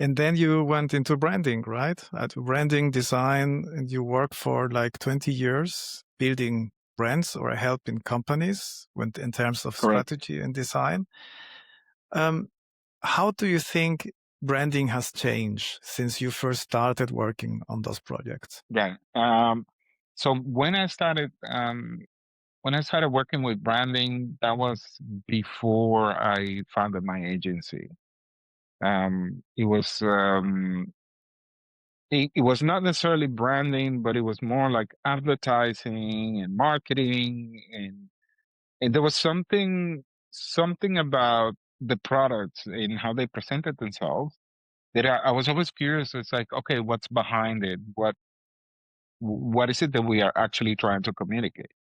And then you went into branding, right? At branding design, and you worked for like 20 years building brands or helping companies in terms of Correct. strategy and design. How do you think branding has changed since you first started working on those projects? Yeah. So when I started working with branding, that was before I founded my agency. It was it was not necessarily branding, but it was more like advertising and marketing, and there was something about the products and how they presented themselves that I was always curious. It's like, okay, what's behind it? What is it that we are actually trying to communicate?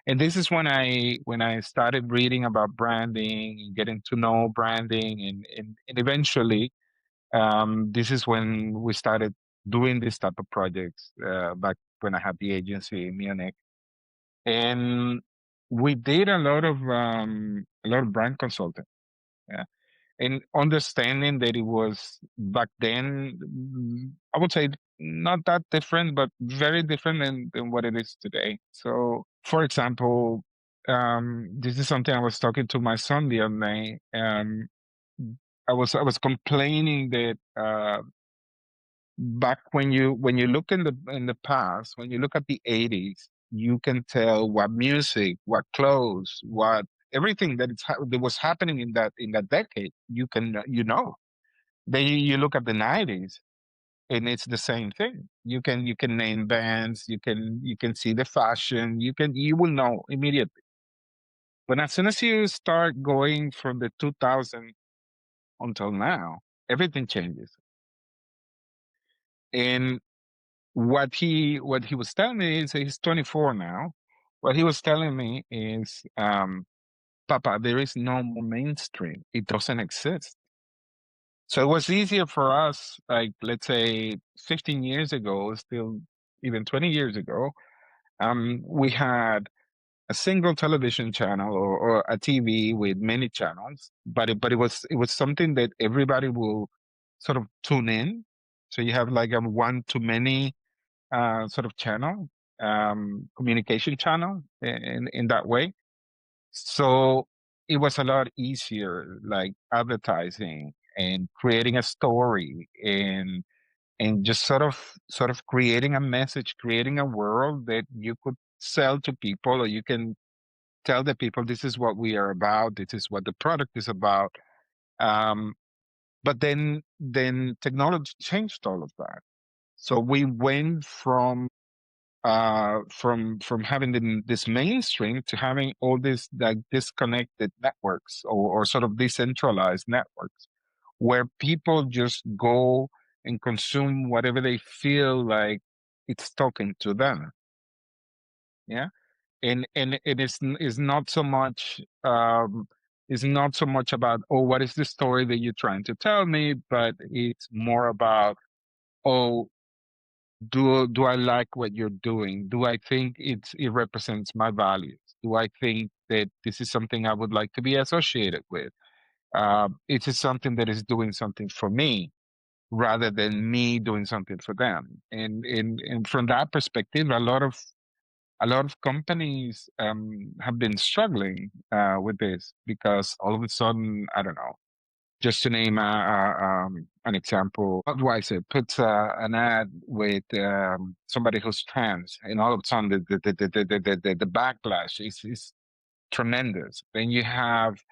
And this is when I started reading about branding and getting to know branding, and eventually this is when we started doing this type of projects back when I had the agency in Munich, and we did a lot of brand consulting, yeah, and understanding that it was back then, I would say not that different, but very different than what it is today. So, for example, this is something I was talking to my son the other day. I was complaining that back when you look in the past, when you look at the 80s, you can tell what music, what clothes, what everything that was happening in that decade. You know. Then you look at the 90s, and it's the same thing. You can name bands, you can see the fashion, you will know immediately. But as soon as you start going from the 2000 until now, everything changes. And what he was telling me is he's 24 now. What he was telling me is, Papa, there is no more mainstream. It doesn't exist. So it was easier for us, like let's say 15 years ago, still even 20 years ago, we had a single television channel or a TV with many channels, but it was something that everybody will sort of tune in. So you have like a one to many sort of channel, communication channel in that way. So it was a lot easier, like advertising and creating a story and just sort of creating a message, creating a world that you could sell to people, or you can tell the people this is what we are about, this is what the product is about. Um, but then technology changed all of that. So we went from having this mainstream to having all these like disconnected networks or sort of decentralized networks where people just go and consume whatever they feel like it's talking to them. Yeah. And it is not so much is not so much about, oh, what is the story that you're trying to tell me, but it's more about, oh, do I like what you're doing? Do I think it represents my values? Do I think that this is something I would like to be associated with? It is something that is doing something for me rather than me doing something for them. And from that perspective, a lot of companies have been struggling with this because all of a sudden, I don't know, just to name an example, Budweiser puts an ad with somebody who's trans, and all of a sudden the backlash is tremendous. Then you have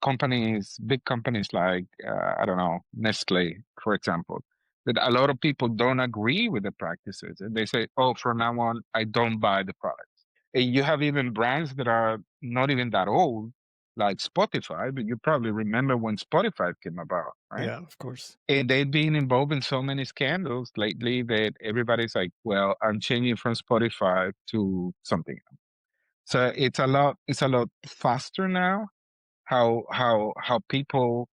companies, big companies like, I don't know, Nestle, for example, that a lot of people don't agree with the practices. And they say, oh, from now on, I don't buy the product. And you have even brands that are not even that old, like Spotify, but you probably remember when Spotify came about, right? Yeah, of course. And they've been involved in so many scandals lately that everybody's like, well, I'm changing from Spotify to something else. So it's a lot faster now how people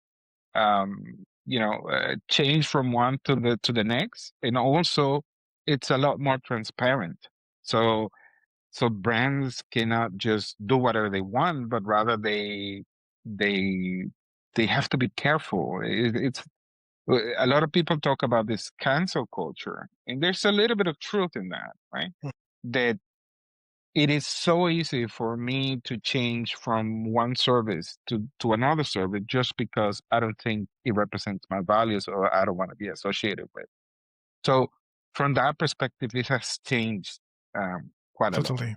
change from one to the next, and also it's a lot more transparent. So so brands cannot just do whatever they want, but rather they they have to be careful. It's A lot of people talk about this cancel culture, and there's a little bit of truth in that, right? Mm, That it is so easy for me to change from one service to another service just because I don't think it represents my values or I don't want to be associated with. So from that perspective, it has changed quite a lot. totally.